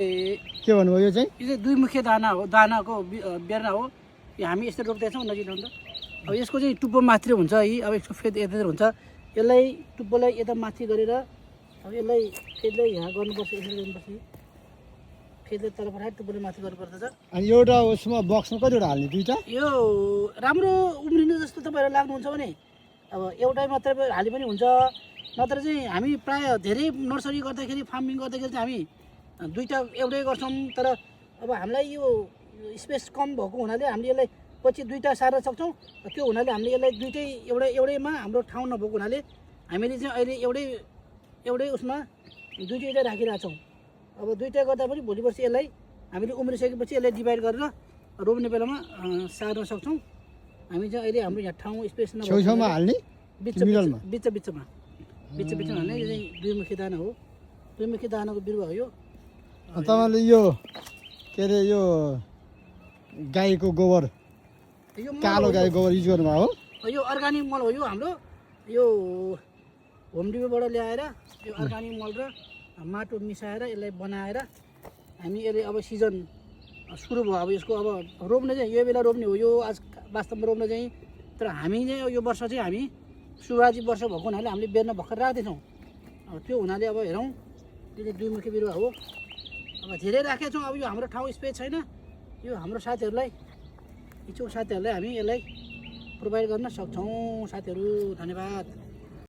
के भन्नुभयो यो चाहिँ? यो चाहिँ दुईमुखे दाना हो, दानाको बेर्ना हो। यो हामी यसरी रोप्दैछौँ नजिक ठाउँ त। अब यसको चाहिँ टुप्पो मात्रै हुन्छ है। अब यसको फेद यतातिर हुन्छ, यसलाई टुप्पोलाई यता माथि गरेर अब यसलाई फेदलाई यहाँ गर्नुपर्छ, यसरी गर्नुपर्छ। फेदलाई तल पठाएर टुप्पोलाई माथि गर्नुपर्छ। अनि एउटा उसमा बक्समा कतिवटा हाल्ने? दुईटा? यो राम्रो उम्रिनु जस्तो तपाईँहरू लाग्नुहुन्छ भने अब एउटै मात्रै हाले पनि हुन्छ, नत्र चाहिँ हामी प्रायः धेरै नर्सरी गर्दाखेरि फार्मिङ गर्दाखेरि चाहिँ हामी दुईवटा एउटै गर्छौँ। तर अब हामीलाई यो स्पेस कम भएको हुनाले हामीले यसलाई पछि दुईवटा सार्न सक्छौँ। त्यो हुनाले हामीले यसलाई दुइटै एउटैमा हाम्रो ठाउँ नभएको हुनाले हामीले चाहिँ अहिले एउटै उसमा दुईवटा राखिरहेको छौँ। अब दुईवटा गर्दा पनि भोलि पर्सि यसलाई हामीले उम्रिसकेपछि यसलाई डिभाइड गरेर रोप्ने बेलामा सार्न सक्छौँ। हामी चाहिँ अहिले हाम्रो यहाँ ठाउँ स्पेस छेउछाउमा हाल्ने? बिचमा हाल्ने। यो चाहिँ दुईमुखी दाना हो, दुईमुखी दानाको बिरुवा हो यो। तपाईँले यो के अरे यो गाईको गोबर, कालो गाईको गोबर युज गर्नुभयो हो? यो अर्ग्यानिक मल हो। यो हाम्रो यो होम डिपोबाट ल्याएर यो अर्ग्यानिक मल र माटो मिसाएर यसलाई बनाएर हामी यसले अब सिजन सुरु भयो। अब यसको अब रोप्ने चाहिँ यो बेला रोप्ने हो। यो आज वास्तवमा रोप्ने चाहिँ, तर हामी चाहिँ यो वर्ष चाहिँ हामी सुरुवाती वर्ष भएको हुनाले हामीले बेर्न भर्खर राख्दैछौँ। अब त्यो हुनाले अब हेरौँ, यो चाहिँ दुईमुखी बिरुवा हो। अब धेरै राखेका छौँ। अब यो हाम्रो ठाउँ स्पेस छैन, यो हाम्रो साथीहरूलाई, इच्छुक साथीहरूलाई हामी यसलाई प्रोभाइड गर्न सक्छौँ। साथीहरू धन्यवाद।